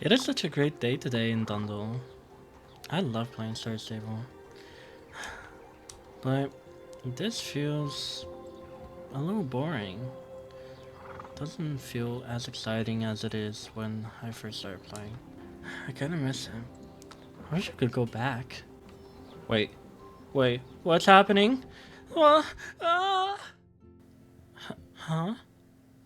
It is such a great day today in Dundle. I love playing Star Stable, but this feels a little boring. Doesn't feel as exciting as it is when I first started playing. I kinda miss him. I wish I could go back. Wait, what's happening? What? Huh?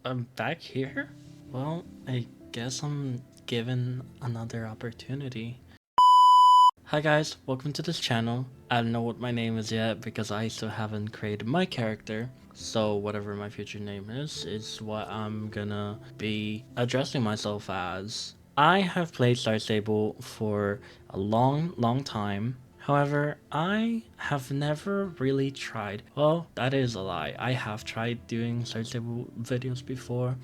I'm back here? Well, I guess I'm given another opportunity. Hi guys, welcome to this channel. I don't know what my name is yet because I still haven't created my character. So whatever my future name is what I'm gonna be addressing myself as. I have played Star Stable for a long time. However, I have never really tried. Well, that is a lie. I have tried doing Star Stable videos before,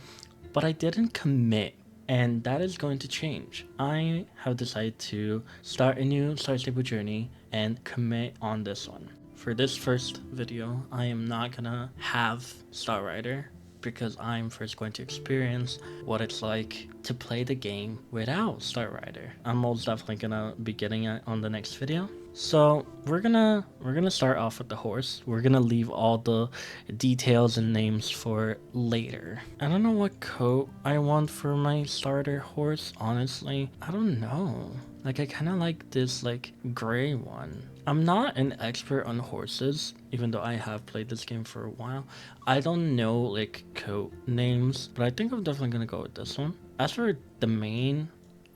but I didn't commit, and that is going to change. I have decided to start a new Star Stable journey and commit on this one. For this first video, I am not gonna have Star Rider because I'm first going to experience what it's like to play the game without Star Rider. I'm most definitely gonna be getting it on the next video. So we're gonna start off with the horse. We're gonna leave all the details and names for later. I don't know what coat I want for my starter horse, honestly. I don't know. Like, I kind of like this like gray one. I'm not an expert on horses, even though I have played this game for a while. I don't know like coat names, but I think I'm definitely gonna go with this one. As for the mane,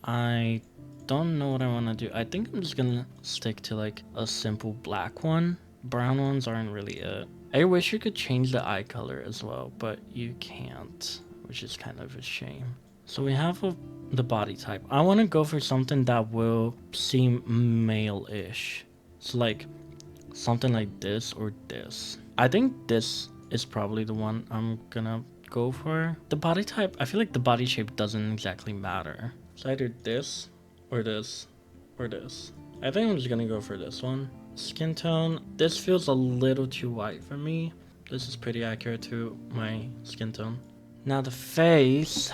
I don't know what I want to do. I think I'm just gonna stick to like a simple black one. Brown ones aren't really it. I wish you could change the eye color as well, but you can't, which is kind of a shame. So we have the body type. I want to go for something that will seem male-ish. So like something like this or this. I think this is probably the one I'm gonna go for. The body type, I feel like the body shape doesn't exactly matter. So either this or this or this. I think I'm just gonna go for this one. Skin tone, this feels a little too white for me. This is pretty accurate to my skin tone. Now the face,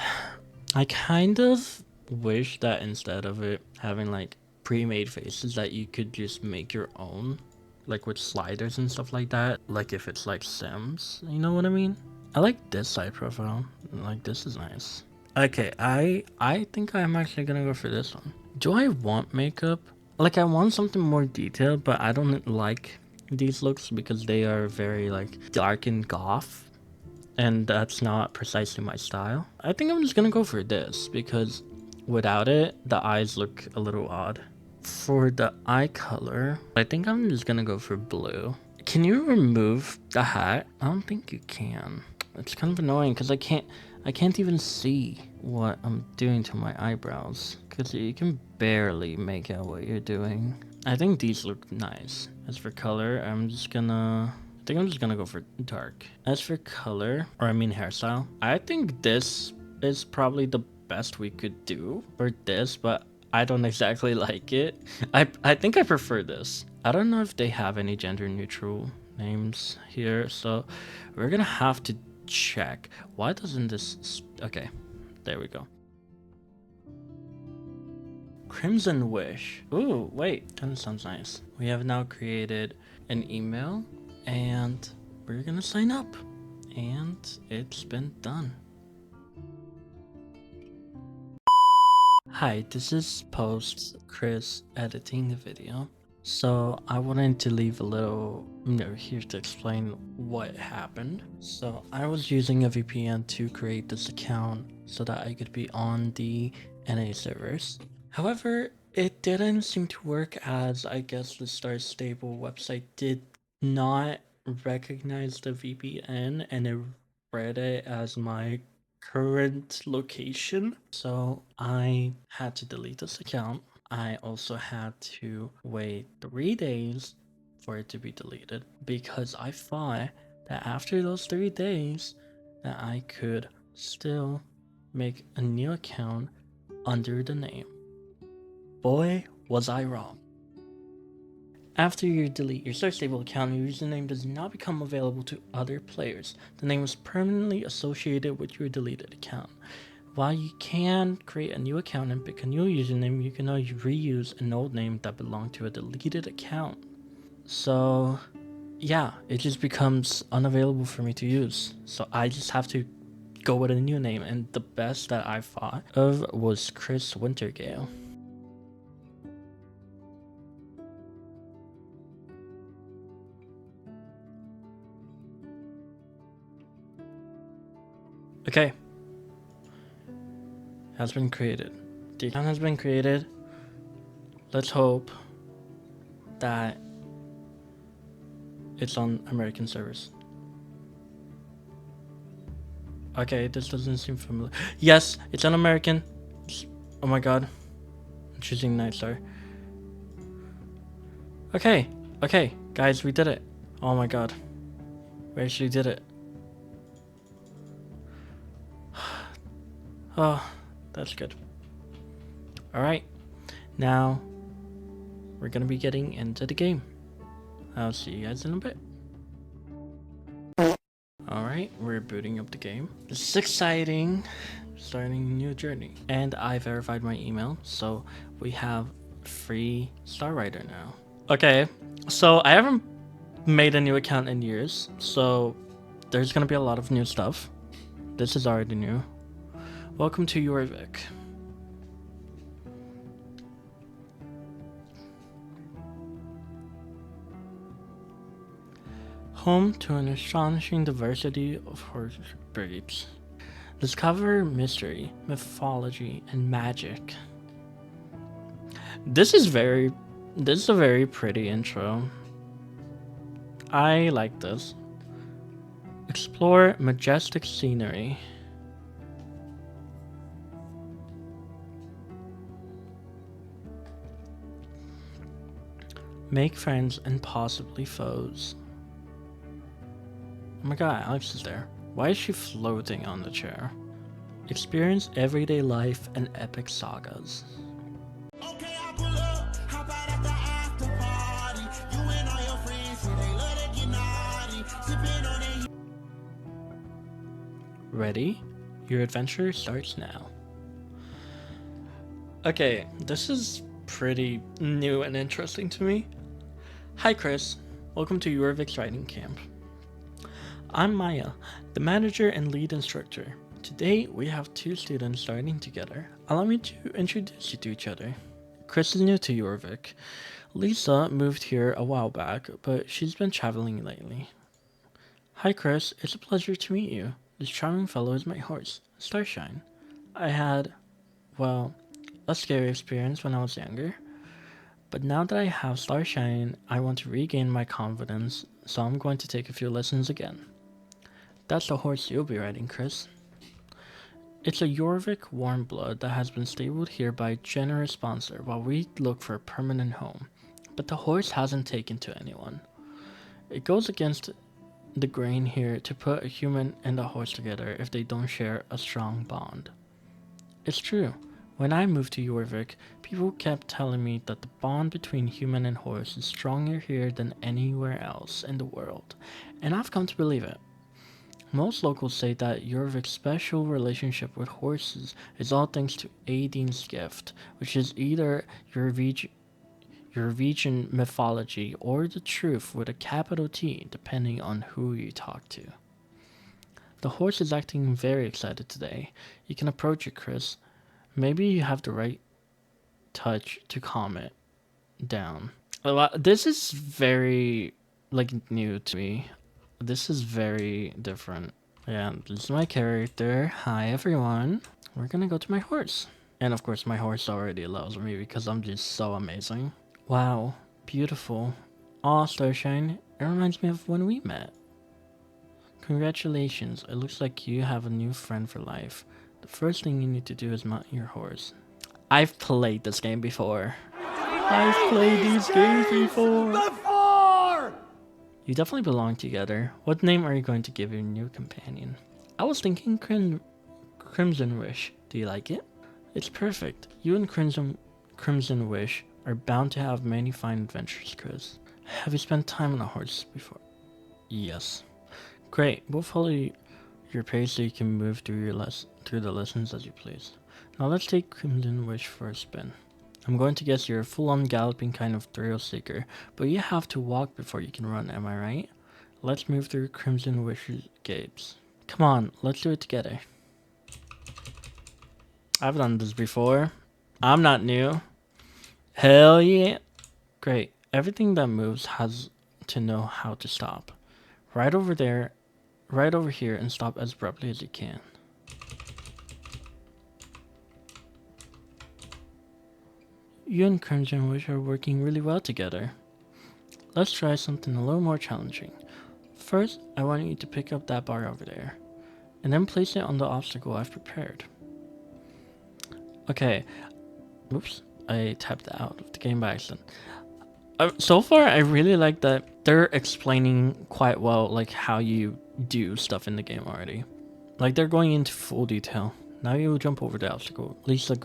I kind of wish that instead of it having like pre-made faces that you could just make your own, like with sliders and stuff like that, like if it's like Sims, you know what I mean? I like this side profile, like this is nice. Okay, I think I'm actually gonna go for this one. Do I want makeup? Like, I want something more detailed, but I don't like these looks because they are very like dark and goth, and that's not precisely my style. I think I'm just gonna go for this because without it, the eyes look a little odd. For the eye color, I think I'm just gonna go for blue. Can you remove the hat? I don't think you can. It's kind of annoying because I can't even see what I'm doing to my eyebrows because you can barely make out what you're doing. I think these look nice. As for color, I think I'm just gonna go for dark. As for color, or I mean hairstyle, I think this is probably the best we could do for this, but I don't exactly like it. I think I prefer this. I don't know if they have any gender neutral names here, so we're gonna have to check. Why doesn't this... Okay, there we go. Crimson Wish. Ooh, wait, that sounds nice. We have now created an email and we're gonna sign up. And it's been done. Hi, this is post Kris editing the video. So I wanted to leave a little note here to explain what happened. So I was using a VPN to create this account so that I could be on the NA servers. However, it didn't seem to work as I guess the Star Stable website did not recognize the VPN and it read it as my current location. So I had to delete this account. I also had to wait 3 days for it to be deleted because I thought that after those 3 days that I could still make a new account under the name. Boy, was I wrong. After you delete your Star Stable account, your username does not become available to other players. The name was permanently associated with your deleted account. While you can create a new account and pick a new username, you can now reuse an old name that belonged to a deleted account. So yeah, it just becomes unavailable for me to use. So I just have to go with a new name, and the best that I thought of was Kris Wintergale. Okay. Has been created. The account has been created. Let's hope that it's on American servers. Okay, this doesn't seem familiar. Yes, it's on American. Oh my god. I'm choosing Nightstar. Okay, okay, guys, we did it. Oh my god. We actually did it. Oh, that's good. Alright, now we're gonna be getting into the game. I'll see you guys in a bit. Alright, we're booting up the game. This is exciting. Starting a new journey. And I verified my email, so we have free Star Rider now. Okay, so I haven't made a new account in years, so there's gonna be a lot of new stuff. This is already new. Welcome to Jorvik. Home to an astonishing diversity of horse breeds. Discover mystery, mythology, and magic. This is a very pretty intro. I like this. Explore majestic scenery. Make friends and possibly foes. Oh my god, Alex is there. Why is she floating on the chair? Experience everyday life and epic sagas. Okay, I pull up, hop out at the after party. You and all your friends say they love to get naughty. Sipping on it. Ready? Your adventure starts now. Okay, this is pretty new and interesting to me. Hi Kris, welcome to Jorvik's riding camp. I'm Maya, the manager and lead instructor. Today we have two students starting together. Allow me to introduce you to each other. Kris is new to Jorvik. Lisa moved here a while back, but she's been traveling lately. Hi Kris, it's a pleasure to meet you. This charming fellow is my horse, Starshine. I had, well, a scary experience when I was younger. But now that I have Starshine, I want to regain my confidence, so I'm going to take a few lessons again. That's the horse you'll be riding, Kris. It's a Jorvik warm blood that has been stabled here by a generous sponsor while we look for a permanent home. But the horse hasn't taken to anyone. It goes against the grain here to put a human and a horse together if they don't share a strong bond. It's true. When I moved to Jorvik, people kept telling me that the bond between human and horse is stronger here than anywhere else in the world, and I've come to believe it. Most locals say that Jorvik's special relationship with horses is all thanks to Aidin's gift, which is either Norwegian mythology or the truth with a capital T, depending on who you talk to. The horse is acting very excited today. You can approach it, Kris. Maybe you have the right touch to calm it down. This is very, new to me. This is very different. Yeah, this is my character. Hi, everyone. We're gonna go to my horse. And of course, my horse already loves me because I'm just so amazing. Wow, beautiful. Aw, Starshine, it reminds me of when we met. Congratulations, it looks like you have a new friend for life. The first thing you need to do is mount your horse. I've played this game before. I've played these games before. You definitely belong together. What name are you going to give your new companion? I was thinking Crimson Wish. Do you like it? It's perfect. You and Crimson Wish are bound to have many fine adventures, Kris. Have you spent time on a horse before? Yes. Great. We'll follow your pace so you can move through through the lessons as you please. Now let's take Crimson Wish for a spin. I'm going to guess you're a full-on galloping kind of thrill seeker, but you have to walk before you can run, am I right? Let's move through Crimson Wish's gates. Come on, let's do it together. I've done this before. I'm not new. Hell yeah. Great. Everything that moves has to know how to stop. Right over there, right over here, and stop as abruptly as you can. You and Crimson Wish are working really well together. Let's try something a little more challenging. First, I want you to pick up that bar over there, and then place it on the obstacle I've prepared. Okay. Oops. I tapped out of the game by accident. So far, I really like that they're explaining quite well, like, how you do stuff in the game already. Like, they're going into full detail. Now you jump over the obstacle. Lisa,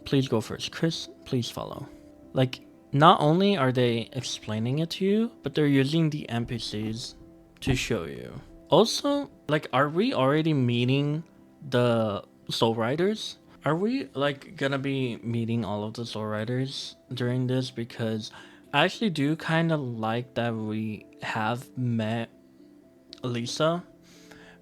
please go first. Kris, please follow. Like, not only are they explaining it to you, but they're using the NPCs to show you. Also, like, are we already meeting the Soul Riders? Are we, like, gonna be meeting all of the Soul Riders during this? Because I actually do kind of like that we have met Lisa.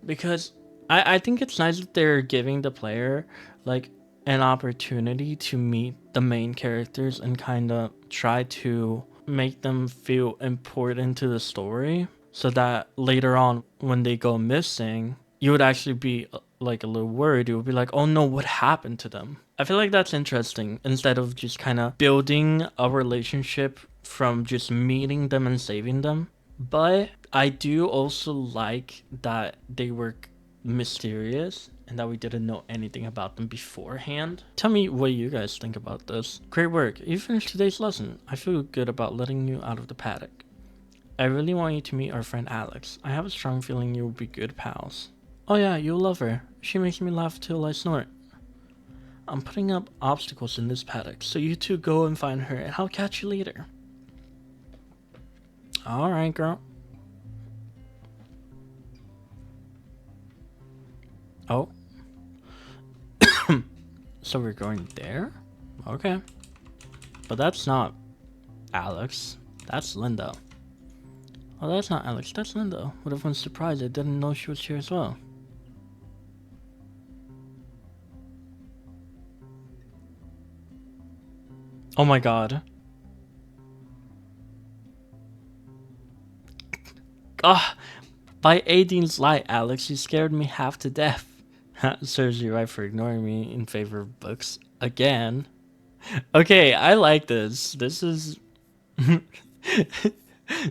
Because I think it's nice that they're giving the player, like, an opportunity to meet the main characters and kind of try to make them feel important to the story. So that later on, when they go missing, you would actually be like a little worried. You would be like, oh no, what happened to them? I feel like that's interesting instead of just kind of building a relationship from just meeting them and saving them. But I do also like that they were mysterious and that we didn't know anything about them beforehand. Tell me what you guys think about this. Great work. You finished today's lesson. I feel good about letting you out of the paddock. I really want you to meet our friend Alex. I have a strong feeling you will be good pals. Oh yeah, you'll love her. She makes me laugh till I snort. I'm putting up obstacles in this paddock, so you two go and find her and I'll catch you later. Alright, girl. Oh. So we're going there? Okay. But that's not Alex. That's Linda. Oh, that's not Alex. That's Linda. Would have been surprised. I didn't know she was here as well. Oh my god. Ah, by Aiden's light, Alex, you scared me half to death. Serves you right for ignoring me in favor of books again. Okay, I like this. This is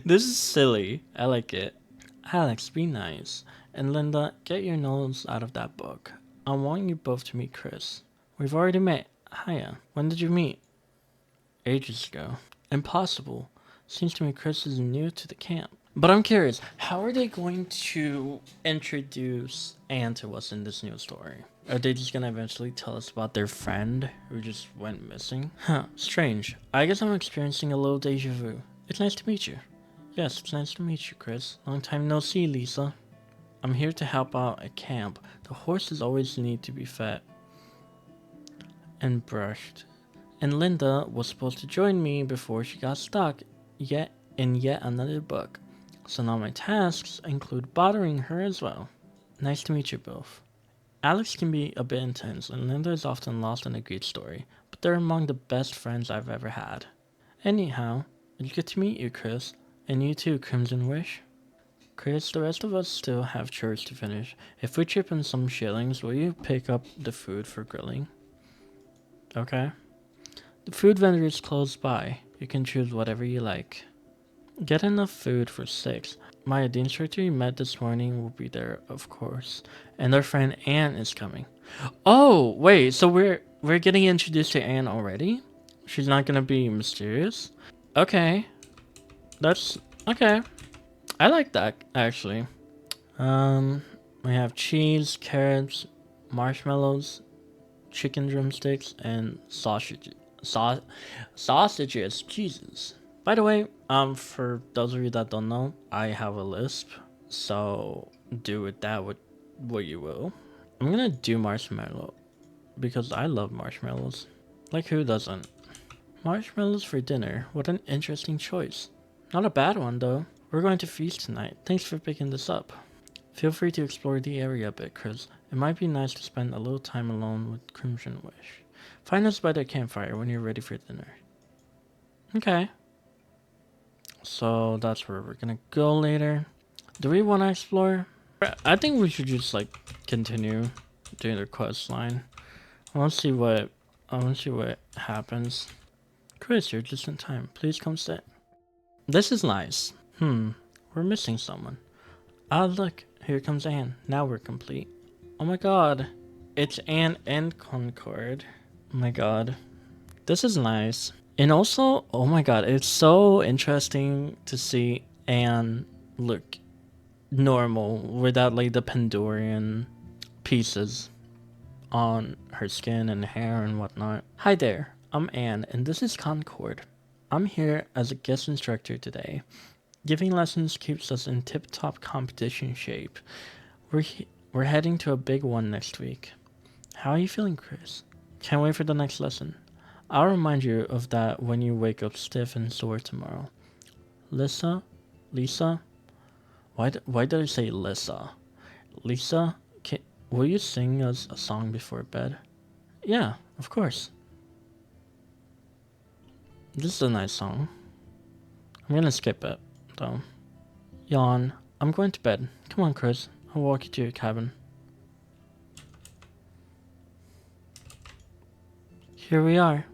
this is silly. I like it. Alex, be nice. And Linda, get your nose out of that book. I want you both to meet Kris. We've already met. Hiya. When did you meet? Ages ago. Impossible. Seems to me Kris is new to the camp. But I'm curious, how are they going to introduce Anne to us in this new story? Are they just gonna eventually tell us about their friend who just went missing? Huh, strange. I guess I'm experiencing a little deja vu. It's nice to meet you. Yes, it's nice to meet you, Kris. Long time no see, Lisa. I'm here to help out at camp. The horses always need to be fed and brushed. And Linda was supposed to join me before she got stuck in yet another book. So now my tasks include bothering her as well. Nice to meet you both. Alex can be a bit intense and Linda is often lost in a great story, but they're among the best friends I've ever had. Anyhow, it's good to meet you, Kris. And you too, Crimson Wish. Kris, the rest of us still have chores to finish. If we chip in some shillings, will you pick up the food for grilling? Okay. The food vendor is close by. You can choose whatever you like. Get enough food for 6. Maya, the instructor you met this morning, will be there, of course. And our friend Anne is coming. Oh, wait, so we're getting introduced to Anne already? She's not gonna be mysterious? Okay. That's okay. I like that, actually. We have cheese, carrots, marshmallows, chicken drumsticks, and sausages. Sausages, Jesus. By the way, for those of you that don't know, I have a lisp, so do with that what what you will. I'm gonna do marshmallow because I love marshmallows. Like, who doesn't? Marshmallows for dinner. What an interesting choice. Not a bad one, though. We're going to feast tonight. Thanks for picking this up. Feel free to explore the area a bit, Kris. It might be nice to spend a little time alone with Crimson Wish. Find us by the campfire when you're ready for dinner. Okay. So that's where we're gonna go later. Do we want to explore? I think we should just like continue doing the quest line. I want to see what happens. Kris, you're just in time. Please come sit. This is nice. We're missing someone. Ah, look, here comes Anne. Now we're complete. Oh my god. It's Anne and Concord. Oh my god. This is nice. And also, oh my god, it's so interesting to see Anne look normal without like the Pandorian pieces on her skin and hair and whatnot. Hi there, I'm Anne and this is Concord. I'm here as a guest instructor today. Giving lessons keeps us in tip-top competition shape. We're heading to a big one next week. How are you feeling, Kris? Can't wait for the next lesson. I'll remind you of that when you wake up stiff and sore tomorrow. Lisa? Why did I say Lisa? Lisa, will you sing us a song before bed? Yeah, of course. This is a nice song. I'm gonna skip it, though. Yawn. I'm going to bed. Come on, Kris. I'll walk you to your cabin. Here we are.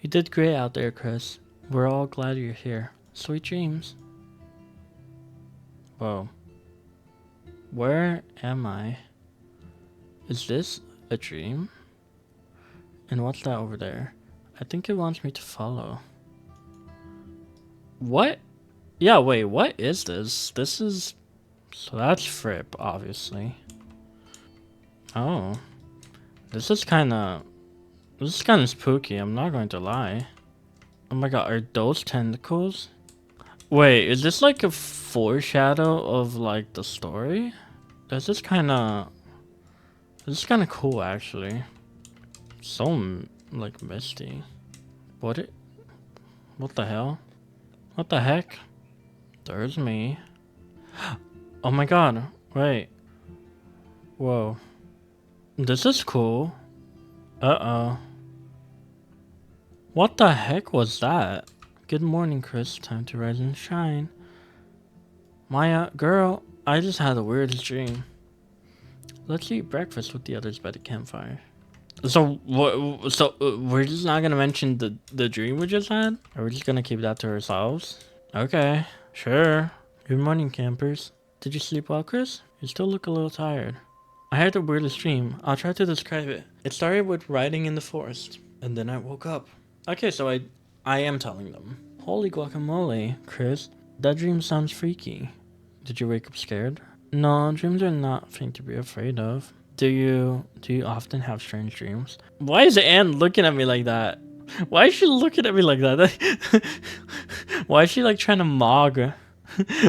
You did great out there, Kris. We're all glad you're here. Sweet dreams. Whoa. Where am I? Is this a dream? And what's that over there? I think it wants me to follow. What? Yeah, wait, what is this? This is... So that's Fripp, obviously. Oh. This is kinda spooky, I'm not going to lie. Oh my god, are those tentacles? Wait, is this like a foreshadow of like the story? This is kinda cool actually. So like misty. What the hell? What the heck? There's me. Oh my god, wait. Whoa. This is cool. Uh-oh. What the heck was that? Good morning, Kris. Time to rise and shine. Maya, girl, I just had the weirdest dream. Let's eat breakfast with the others by the campfire. So, we're just not gonna mention the dream we just had? Are we just gonna keep that to ourselves? Okay, sure. Good morning, campers. Did you sleep well, Kris? You still look a little tired. I had the weirdest dream. I'll try to describe it. It started with riding in the forest, and then I woke up. Okay, so I am telling them. Holy guacamole, Kris. That dream sounds freaky. Did you wake up scared? No, dreams are not a thing to be afraid of. Do you often have strange dreams? Why is Anne looking at me like that? Why is she looking at me like that? Why is she like trying to mog?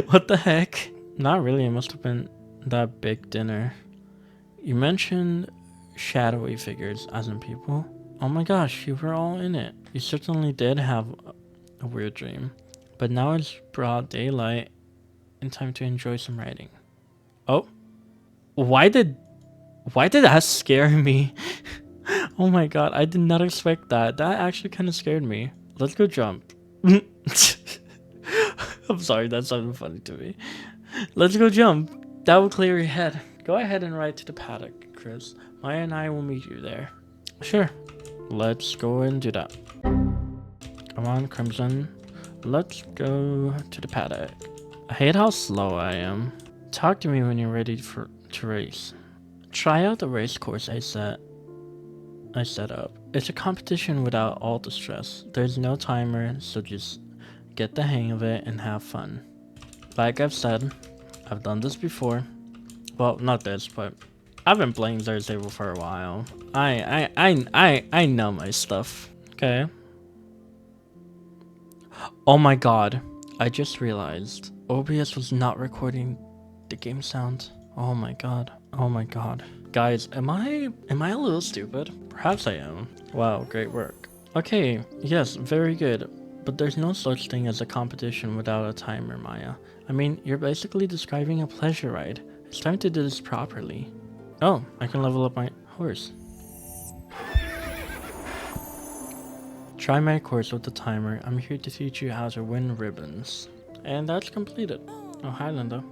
What the heck? Not really, it must have been that big dinner. You mentioned shadowy figures, as in people. Oh my gosh, you were all in it. You certainly did have a weird dream. But now it's broad daylight and time to enjoy some writing. Oh? Why did that scare me? Oh my god, I did not expect that. That actually kind of scared me. Let's go jump. I'm sorry, that sounded funny to me. Let's go jump. That will clear your head. Go ahead and ride to the paddock, Kris. Maya and I will meet you there. Sure. Let's go and do that. Come on, Crimson. Let's go to the paddock. I hate how slow I am. Talk to me when you're ready to race. Try out the race course I set up. It's a competition without all the stress. There's no timer, so just get the hang of it and have fun. Like I've said, I've done this before. Well, not this, but I've been playing Thursday for a while. I know my stuff. Okay. Oh my god. I just realized OBS was not recording the game sound. Oh my god. Oh my god. Guys, am I a little stupid? Perhaps I am. Wow, great work. Okay, yes, very good. But there's no such thing as a competition without a timer, Maya. I mean, you're basically describing a pleasure ride. It's time to do this properly. Oh, I can level up my horse. Try my course with the timer. I'm here to teach you how to win ribbons. And that's completed. Oh, hi, Linda.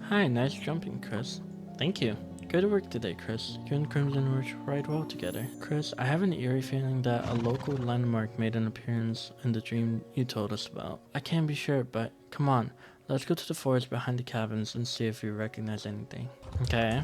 Hi, nice jumping, Kris. Thank you. Good work today, Kris. You and Crimson worked right well together. Kris, I have an eerie feeling that a local landmark made an appearance in the dream you told us about. I can't be sure, but come on. Let's go to the forest behind the cabins and see if you recognize anything. Okay.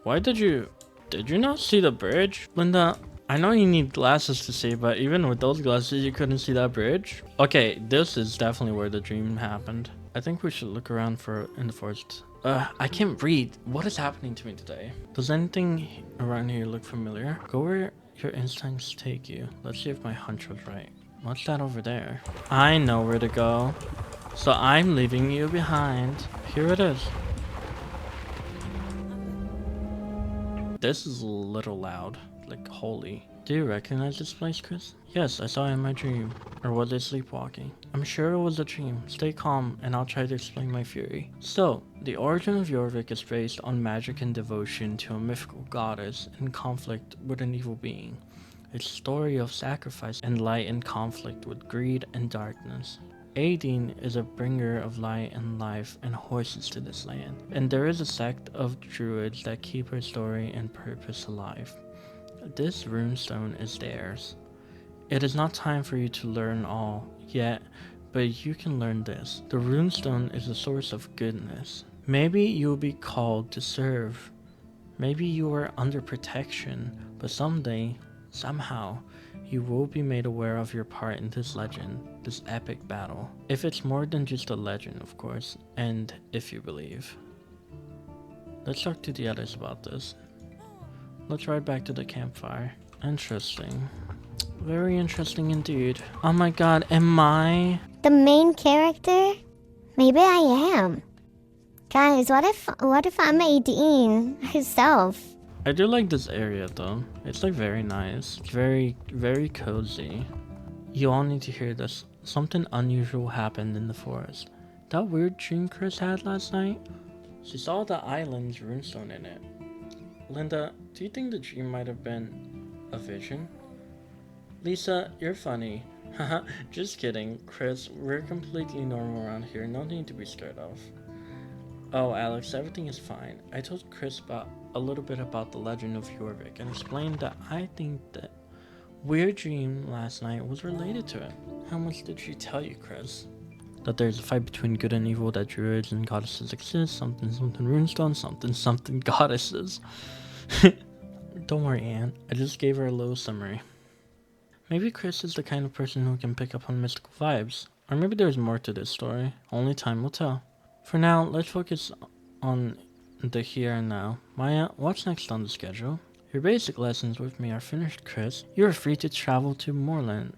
Why did you not see the bridge? Linda, I know you need glasses to see, but even with those glasses, you couldn't see that bridge? Okay, this is definitely where the dream happened. I think we should look around for in the forest. I can't breathe. What is happening to me today? Does anything around here look familiar? Go where your instincts take you. Let's see if my hunch was right. What's that over there? I know where to go. So I'm leaving you behind. Here it is. This is a little loud. Like, holy. Do you recognize this place, Kris? Yes, I saw it in my dream. Or was it sleepwalking? I'm sure it was a dream. Stay calm, and I'll try to explain my fury. So, the origin of Jorvik is based on magic and devotion to a mythical goddess in conflict with an evil being. It's a story of sacrifice and light in conflict with greed and darkness. Aideen is a bringer of light and life and horses to this land, and there is a sect of druids that keep her story and purpose alive. This runestone is theirs. It is not time for you to learn all yet, but you can learn this. The runestone is a source of goodness. Maybe you will be called to serve. Maybe you are under protection, but someday, somehow, you will be made aware of your part in this legend, this epic battle. If it's more than just a legend, of course, and if you believe. Let's talk to the others about this. Let's ride back to the campfire. Interesting. Very interesting indeed. Oh my god, am I the main character? Maybe I am. Guys, what if I'm Aideen herself? I do like this area though. It's like very nice. It's very, very cozy. You all need to hear this. Something unusual happened in the forest. That weird dream Kris had last night? She saw the island's runestone in it. Linda, do you think the dream might have been a vision? Lisa, you're funny. Haha, just kidding. Kris, we're completely normal around here. No need to be scared of. Oh, Alex, everything is fine. I told Kris a little bit about the legend of Jorvik and explained that I think that weird dream last night was related to it. How much did she tell you, Kris? That there's a fight between good and evil, that druids and goddesses exist, something runestone, something goddesses. Don't worry, Anne. I just gave her a little summary. Maybe Kris is the kind of person who can pick up on mystical vibes. Or maybe there's more to this story. Only time will tell. For now, let's focus on the here and now. Maya, what's next on the schedule? Your basic lessons with me are finished, Kris. You are free to travel to Moorland.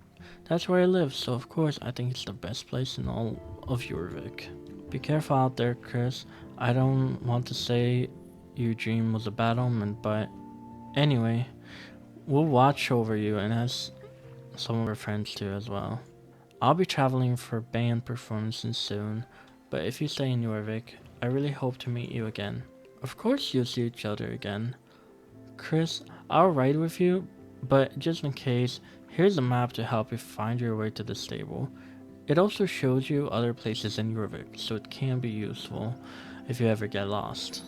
That's where I live, so of course I think it's the best place in all of Jorvik. Be careful out there, Kris. I don't want to say your dream was a bad omen, but anyway, we'll watch over you and as some of our friends too as well. I'll be traveling for band performances soon, but if you stay in Jorvik, I really hope to meet you again. Of course you'll see each other again. Kris, I'll ride with you, but just in case, here's a map to help you find your way to the stable. It also shows you other places in Jorvik, so it can be useful if you ever get lost.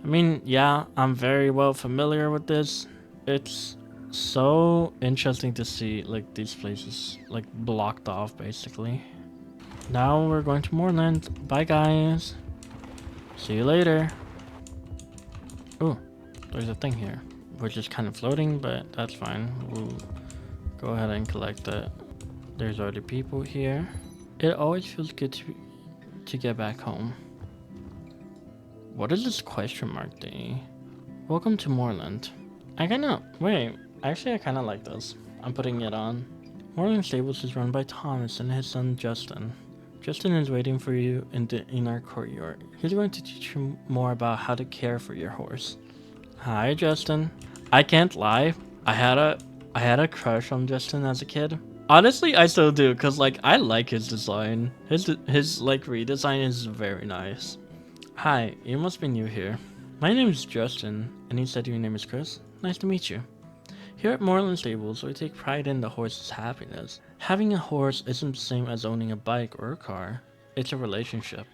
I mean, yeah, I'm very well familiar with this. It's so interesting to see like these places like blocked off basically. Now we're going to Moorland. Bye guys. See you later. Oh, there's a thing here. We're just kind of floating, but that's fine. We'll go ahead and collect it. There's already people here. It always feels good to get back home. What is this question mark thingy? Welcome to Moorland. I kinda like this. I'm putting it on. Moorland Stables is run by Thomas and his son Justin. Justin is waiting for you in our courtyard. He's going to teach you more about how to care for your horse. Hi, Justin. I can't lie. I had a crush on Justin as a kid. Honestly, I still do, cause like I like his design. His like redesign is very nice. Hi, you must be new here. My name is Justin, and you said your name is Kris. Nice to meet you. Here at Moorland Stables, we take pride in the horse's happiness. Having a horse isn't the same as owning a bike or a car. It's a relationship.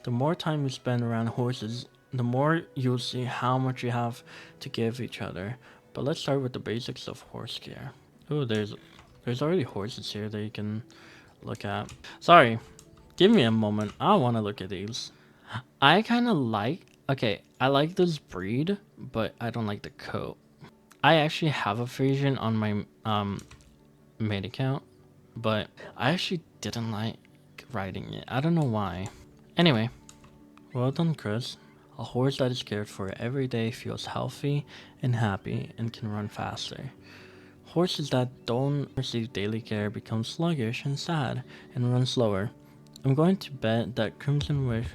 The more time you spend around horses, the more you'll see how much you have to give each other. But let's start with the basics of horse care. Oh, there's already horses here that you can look at. Sorry, give me a moment. I want to look at these. I kind of like. Okay, I like this breed, but I don't like the coat. I actually have a Frisian on my main account, but I actually didn't like riding it. I don't know why. Anyway, well done, Kris. A horse that is cared for every day feels healthy and happy and can run faster. Horses that don't receive daily care become sluggish and sad and run slower. I'm going to bet that Crimson Wish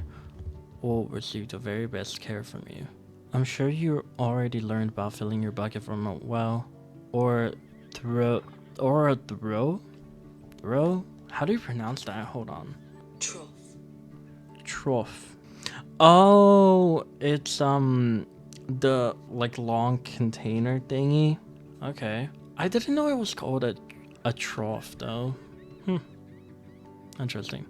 will receive the very best care from you. I'm sure you already learned about filling your bucket from a well, or a throw? How do you pronounce that? Hold on. Trough. Oh, it's the like long container thingy. Okay. I didn't know it was called a trough though. Interesting.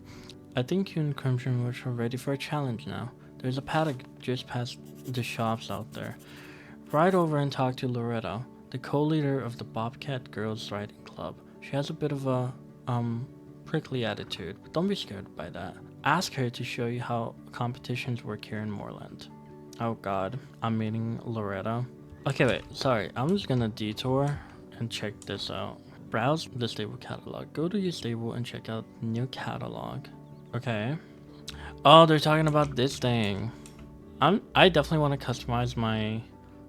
I think you and Crimson Wish are ready for a challenge now. There's a paddock just past the shops out there. Ride over and talk to Loretta, the co-leader of the Bobcat Girls Riding Club. She has a bit of a prickly attitude, but don't be scared by that. Ask her to show you how competitions work here in Moorland. Oh god, I'm meeting Loretta. Okay, wait, sorry, I'm just gonna detour and check this out. Browse the stable catalog. Go to your stable and check out the new catalog. Okay. Oh, they're talking about this thing. I definitely want to customize my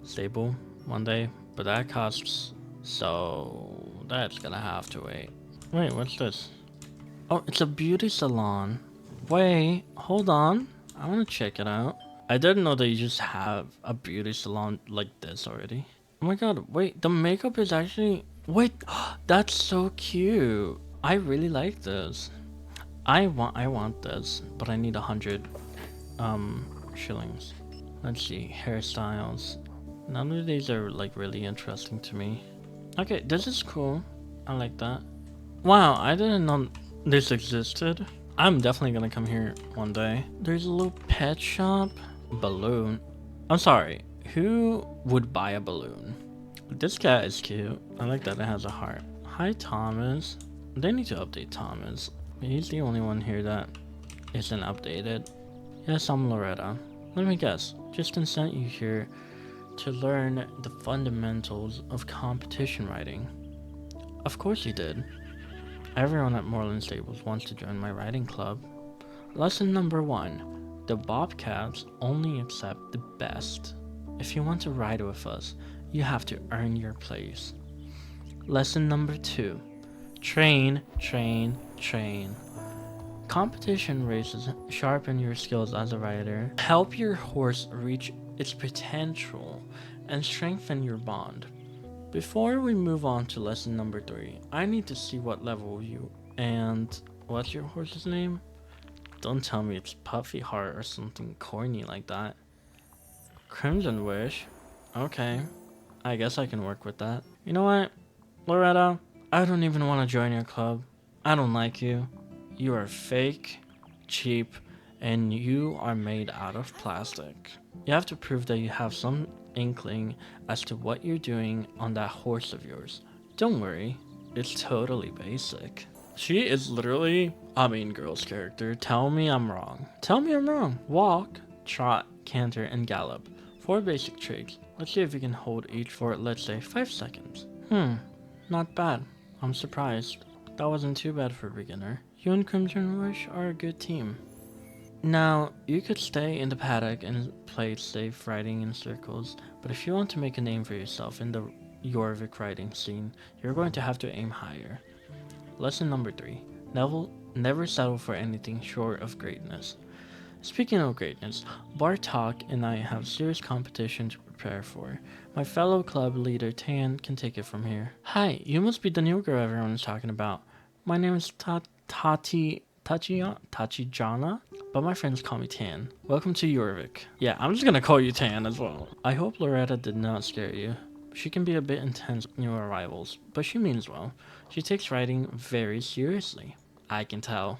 stable one day, but that costs, so that's gonna have to wait. Wait, what's this? Oh, it's a beauty salon. Wait, hold on. I want to check it out. I didn't know that you just have a beauty salon like this already. Oh my god, wait, the makeup is actually... Wait, that's so cute. I really like this. I want this, but I need 100 shillings. Let's see, hairstyles. None of these are like really interesting to me. Okay, this is cool. I like that. Wow, I didn't know this existed. I'm definitely gonna come here one day. There's a little pet shop. Balloon. I'm sorry, who would buy a balloon? This cat is cute. I like that it has a heart. Hi, Thomas. They need to update Thomas. He's the only one here that isn't updated. Yes, I'm Loretta. Let me guess, Justin sent you here to learn the fundamentals of competition riding. Of course he did. Everyone at Moorland Stables wants to join my riding club. Lesson number 1. The Bobcats only accept the best. If you want to ride with us, you have to earn your place. Lesson number 2. Train, train, train. Competition races sharpen your skills as a rider, help your horse reach its potential, and strengthen your bond. Before we move on to lesson number 3, I need to see what level you and what's your horse's name? Don't tell me it's Puffy Heart or something corny like that. Crimson Wish? Okay, I guess I can work with that. You know what, Loretta? I don't even want to join your club. I don't like you. You are fake, cheap, and you are made out of plastic. You have to prove that you have some inkling as to what you're doing on that horse of yours. Don't worry, it's totally basic. She is literally a Mean Girls character. Tell me I'm wrong. Tell me I'm wrong. Walk, trot, canter, and gallop. 4 basic traits. Let's see if you can hold each for, let's say, 5 seconds. Not bad. I'm surprised. That wasn't too bad for a beginner. You and Crimson Wish are a good team. Now, you could stay in the paddock and play safe riding in circles, but if you want to make a name for yourself in the Jorvik riding scene, you're going to have to aim higher. Lesson number 3. Never settle for anything short of greatness. Speaking of greatness, Bartok and I have serious competition to prepare for. My fellow club leader Tan can take it from here. Hi, you must be the new girl everyone is talking about. My name is Tachijana, but my friends call me Tan. Welcome to Jorvik. Yeah, I'm just gonna call you Tan as well. I hope Loretta did not scare you. She can be a bit intense with new arrivals, but she means well. She takes writing very seriously. I can tell.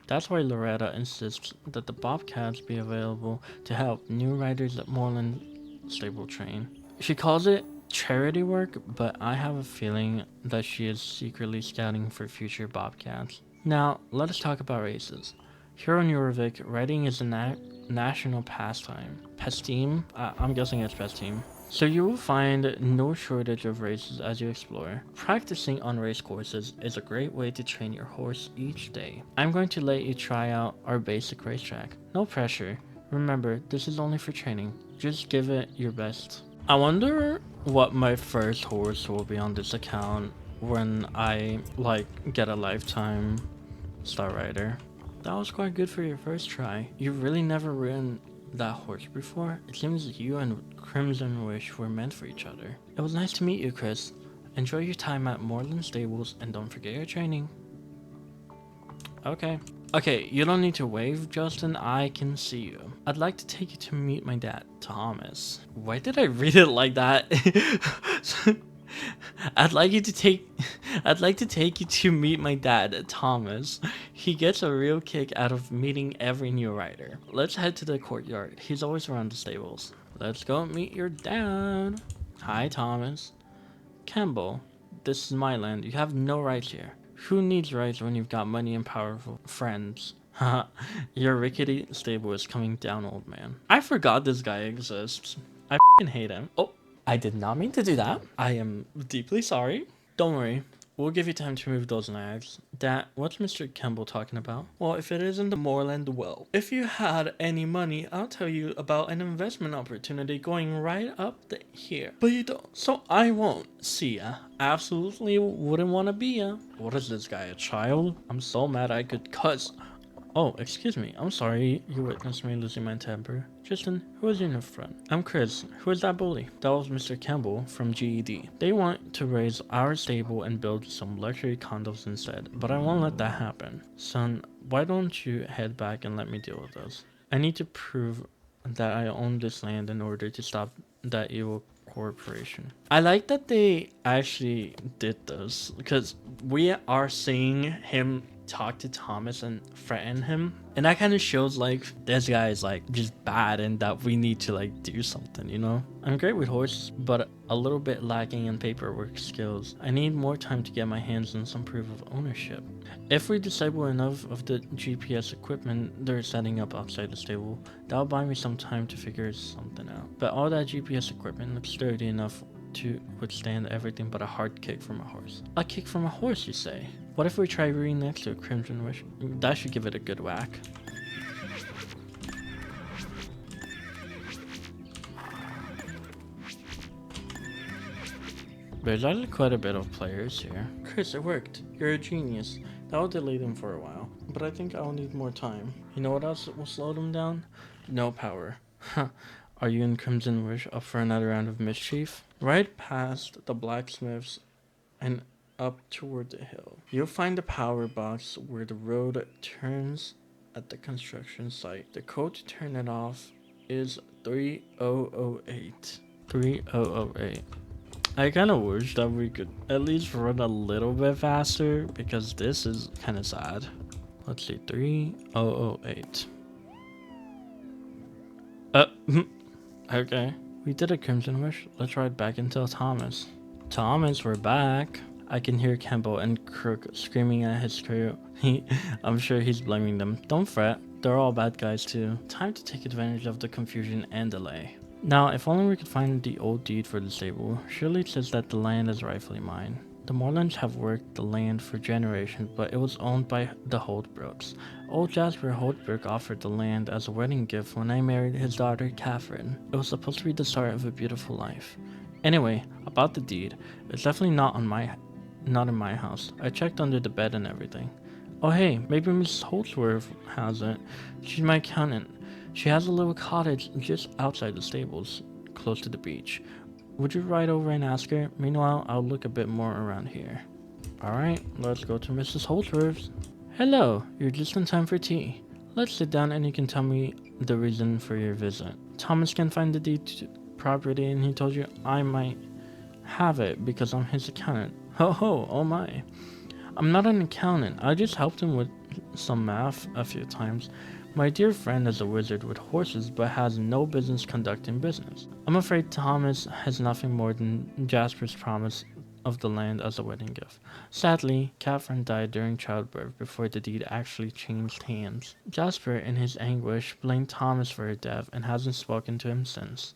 That's why Loretta insists that the Bobcats be available to help new riders at Moorland stable train. She calls it charity work, but I have a feeling that she is secretly scouting for future Bobcats. Now, let us talk about races. Here on Jorvik, riding is a national pastime. Pastime? I'm guessing it's pastime. So you will find no shortage of races as you explore. Practicing on race courses is a great way to train your horse each day. I'm going to let you try out our basic racetrack. No pressure. Remember, this is only for training. Just give it your best. I wonder what my first horse will be on this account when I get a lifetime star rider. That was quite good for your first try. You really never ridden that horse before? It seems you and Crimson Wish were meant for each other. It was nice to meet you, Kris. Enjoy your time at Moorland Stables and don't forget your training. Okay. Okay, you don't need to wave, Justin. I can see you. I'd like to take you to meet my dad, Thomas. Why did I read it like that? I'd like to take you to meet my dad, Thomas. He gets a real kick out of meeting every new rider. Let's head to the courtyard. He's always around the stables. Let's go meet your dad. Hi, Thomas. Campbell, this is my land. You have no rights here. Who needs rights when you've got money and powerful friends? Haha, your rickety stable is coming down, old man. I forgot this guy exists. I f***ing hate him. Oh. I did not mean to do that. I am deeply sorry. Don't worry. We'll give you time to move those nags. Dad, what's Mr. Campbell talking about? Well, if it isn't the moorland well. If you had any money, I'll tell you about an investment opportunity going right up here. But you don't, so I won't. See ya. Absolutely wouldn't want to be ya. What is this guy, a child? I'm so mad I could cuss. Oh, excuse me. I'm sorry you witnessed me losing my temper. Justin, who is in the front? I'm Kris. Who is that bully? That was Mr. Campbell from GED. They want to raise our stable and build some luxury condos instead, but I won't let that happen. Son, why don't you head back and let me deal with this? I need to prove that I own this land in order to stop that evil corporation. I like that they actually did this because we are seeing him talk to Thomas and threaten him, and that kind of shows this guy is just bad and that we need to do something, you know. I'm great with horses, but a little bit lacking in paperwork skills. I need more time to get my hands on some proof of ownership. If we disable enough of the GPS equipment they're setting up outside the stable, that'll buy me some time to figure something out. But all that GPS equipment looks sturdy enough to withstand everything but a hard kick from a horse. A kick from a horse, you say? What if we try reading next to a Crimson Wish? That should give it a good whack. There's actually quite a bit of players here. Kris, it worked. You're a genius. That'll delay them for a while, but I think I'll need more time. You know what else will slow them down? No power. Are you and Crimson Wish up for another round of mischief? Right past the blacksmiths and up toward the hill. You'll find the power box where the road turns at the construction site. The code to turn it off is 3008. 3008. I kind of wish that we could at least run a little bit faster because this is kind of sad. Let's see, 3008. Okay. We did a Crimson Wish. Let's ride back and tell Thomas. Thomas, we're back. I can hear Campbell and Crook screaming at his crew. I'm sure he's blaming them. Don't fret. They're all bad guys too. Time to take advantage of the confusion and delay. Now, if only we could find the old deed for the stable. Surely it says that the land is rightfully mine. The Moorlands have worked the land for generations, but it was owned by the Holdbrooks. Old Jasper Holdbrook offered the land as a wedding gift when I married his daughter, Catherine. It was supposed to be the start of a beautiful life. Anyway, about the deed, it's definitely not in my house. I checked under the bed and everything. Oh hey, maybe Mrs. Holdsworth has it. She's my accountant. She has a little cottage just outside the stables, close to the beach. Would you ride over and ask her? Meanwhile, I'll look a bit more around here. Alright, let's go to Mrs. Holdsworth's. Hello, you're just in time for tea. Let's sit down and you can tell me the reason for your visit. Thomas can find the deed to property and he told you I might have it because I'm his accountant. Ho ho, oh my. I'm not an accountant, I just helped him with some math a few times. My dear friend is a wizard with horses but has no business conducting business. I'm afraid Thomas has nothing more than Jasper's promise of the land as a wedding gift. Sadly, Catherine died during childbirth before the deed actually changed hands. Jasper, in his anguish, blamed Thomas for her death and hasn't spoken to him since.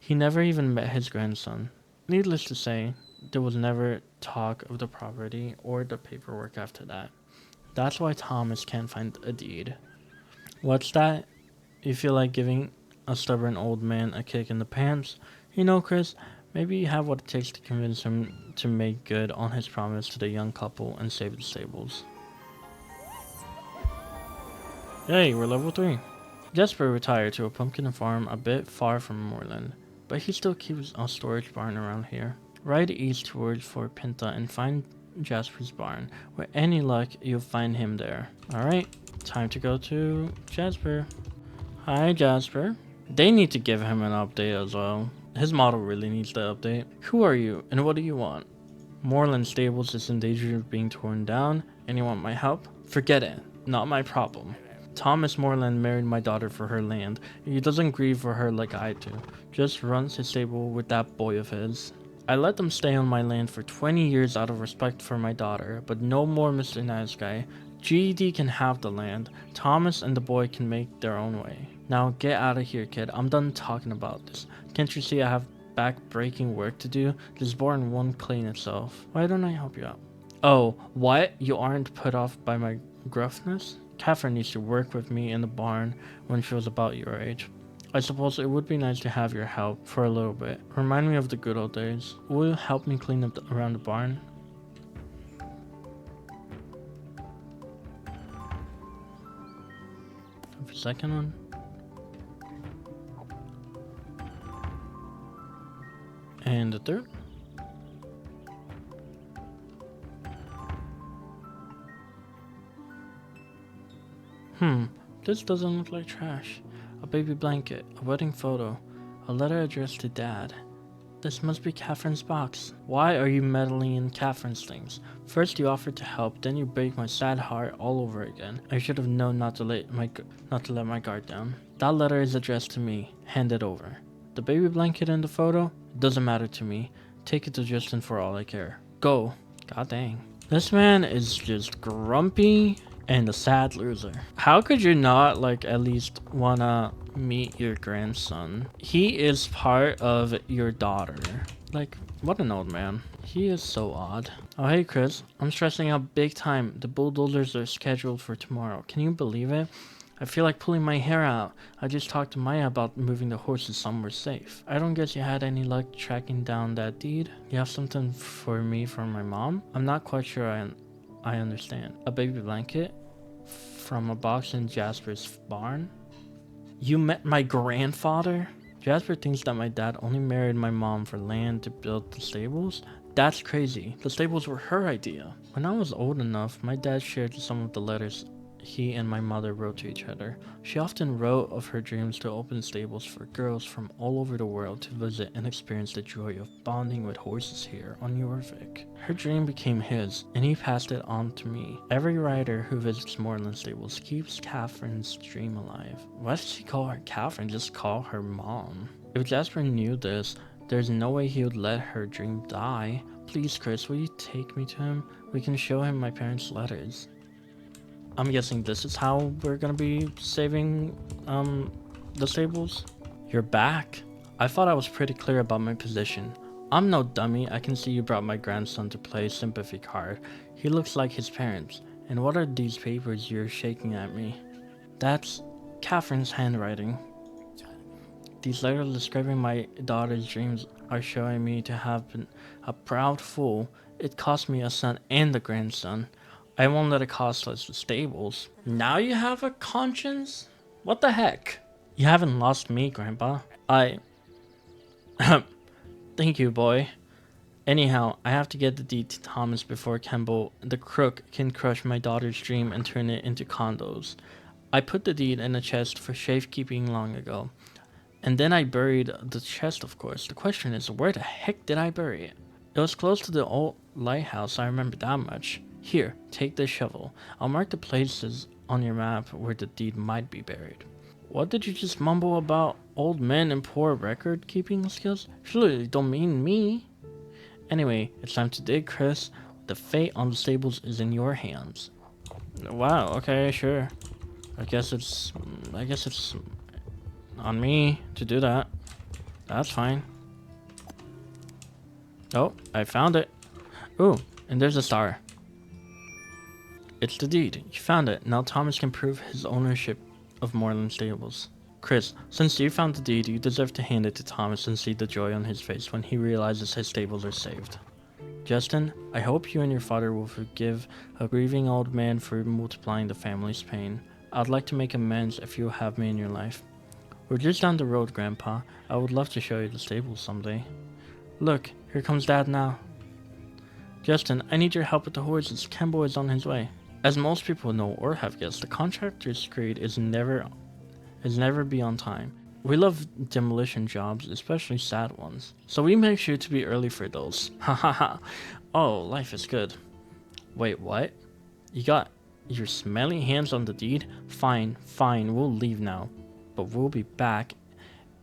He never even met his grandson. Needless to say, there was never talk of the property or the paperwork after that. That's why Thomas can't find a deed. What's that? You feel like giving a stubborn old man a kick in the pants? You know, Kris, maybe you have what it takes to convince him to make good on his promise to the young couple and save the stables. Yay, we're level 3. Jasper retired to a pumpkin farm a bit far from moorland, but he still keeps a storage barn around here. Ride east towards Fort Pinta and find Jasper's barn. With any luck, you'll find him there. Alright, time to go to Jasper. Hi, Jasper. They need to give him an update as well. His model really needs the update. Who are you and what do you want? Moorland Stables is in danger of being torn down and you want my help? Forget it. Not my problem. Thomas Moorland married my daughter for her land. He doesn't grieve for her like I do. Just runs his stable with that boy of his. I let them stay on my land for 20 years out of respect for my daughter, but no more Mr. Nice Guy. GED can have the land. Thomas and the boy can make their own way. Now get out of here, kid. I'm done talking about this. Can't you see I have back-breaking work to do? This barn won't clean itself. Why don't I help you out? Oh, what? You aren't put off by my gruffness? Catherine used to work with me in the barn when she was about your age. I suppose it would be nice to have your help for a little bit. Remind me of the good old days. Will you help me clean up around the barn? The second one. And the third. This doesn't look like trash. A baby blanket, a wedding photo, a letter addressed to Dad. This must be Catherine's box. Why are you meddling in Catherine's things? First you offered to help, then you break my sad heart all over again. I should have known not to let my guard down. That letter is addressed to me. Hand it over. The baby blanket and the photo? It doesn't matter to me. Take it to Justin for all I care. Go. God dang. This man is just grumpy and a sad loser. How could you not at least wanna meet your grandson? He is part of your daughter. What an old man. He is so odd. Oh hey Kris, I'm stressing out big time. The bulldozers are scheduled for tomorrow. Can you believe it? I feel like pulling my hair out. I just talked to Maya about moving the horses somewhere safe. I don't guess you had any luck tracking down that deed? You have something for me from my mom? I'm not quite sure I understand. A baby blanket? From a box in Jasper's barn? You met my grandfather? Jasper thinks that my dad only married my mom for land to build the stables? That's crazy. The stables were her idea. When I was old enough, my dad shared some of the letters he and my mother wrote to each other. She often wrote of her dreams to open stables for girls from all over the world to visit and experience the joy of bonding with horses here on Jorvik. Her dream became his, and he passed it on to me. Every rider who visits Moorland Stables keeps Catherine's dream alive. Why does she call her Catherine? Just call her mom. If Jasper knew this, there's no way he would let her dream die. Please, Kris, will you take me to him? We can show him my parents' letters. I'm guessing this is how we're gonna be saving the stables. You're back. I thought I was pretty clear about my position. I'm no dummy. I can see you brought my grandson to play sympathy card. He looks like his parents. And what are these papers you're shaking at me? That's Catherine's handwriting. These letters describing my daughter's dreams are showing me to have been a proud fool. It cost me a son and a grandson. I won't let it cost us the stables. Now you have a conscience? What the heck? You haven't lost me, Grandpa. Thank you, boy. Anyhow, I have to get the deed to Thomas before Campbell, the crook, can crush my daughter's dream and turn it into condos. I put the deed in a chest for safekeeping long ago. And then I buried the chest, of course. The question is, where the heck did I bury it? It was close to the old lighthouse, I remember that much. Here, take this shovel. I'll mark the places on your map where the deed might be buried. What did you just mumble about old men and poor record-keeping skills? Surely you don't mean me. Anyway, it's time to dig, Kris. The fate on the stables is in your hands. Wow, okay, sure. I guess it's on me to do that. That's fine. Oh, I found it. Ooh, and there's a star. It's the deed. You found it. Now Thomas can prove his ownership of Moorland Stables. Kris, since you found the deed, you deserve to hand it to Thomas and see the joy on his face when he realizes his stables are saved. Justin, I hope you and your father will forgive a grieving old man for multiplying the family's pain. I'd like to make amends if you have me in your life. We're just down the road, Grandpa. I would love to show you the stables someday. Look, here comes Dad now. Justin, I need your help with the horses. Campbell is on his way. As most people know or have guessed, the contractor's creed is never be on time. We love demolition jobs, especially sad ones. So we make sure to be early for those. Ha ha ha. Oh, life is good. Wait, what? You got your smelly hands on the deed? Fine, we'll leave now. But we'll be back,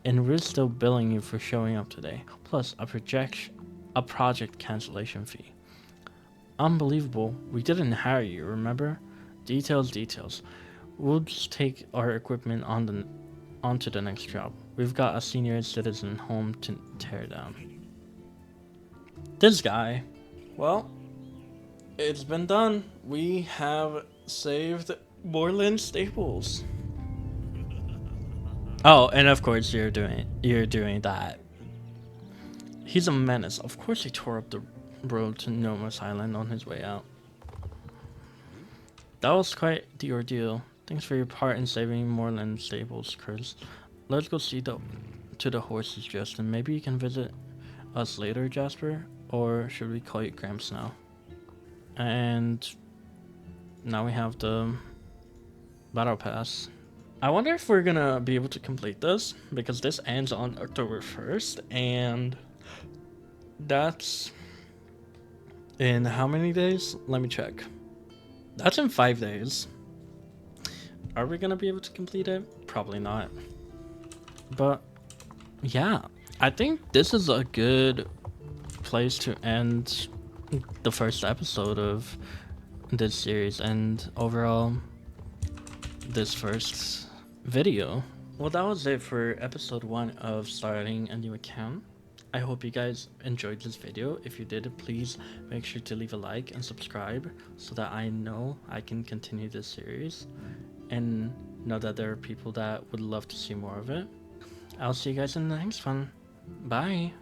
and we're still billing you for showing up today. Plus a project cancellation fee. Unbelievable. We didn't hire you, remember? Details. We'll just take our equipment onto the next job. We've got a senior citizen home to tear down. This guy. Well, it's been done. We have saved Moorland Stables. Oh, and of course you're doing that. He's a menace. Of course he tore up the road to Noma's Island on his way out. That was quite the ordeal. Thanks for your part in saving Moorland Stables, Kris. Let's go see to the horses, Justin. Maybe you can visit us later, Jasper? Or should we call you Gramps now? And now we have the battle pass. I wonder if we're gonna be able to complete this, because this ends on October 1st, and that's in how many days? Let me check. That's in 5 days. Are we gonna be able to complete it? Probably not. But yeah, I think this is a good place to end the first episode of this series and overall this first video. Well, that was it for episode 1 of starting a new account. I hope you guys enjoyed this video. If you did, please make sure to leave a like and subscribe so that I know I can continue this series and know that there are people that would love to see more of it. I'll see you guys in the next one. Bye.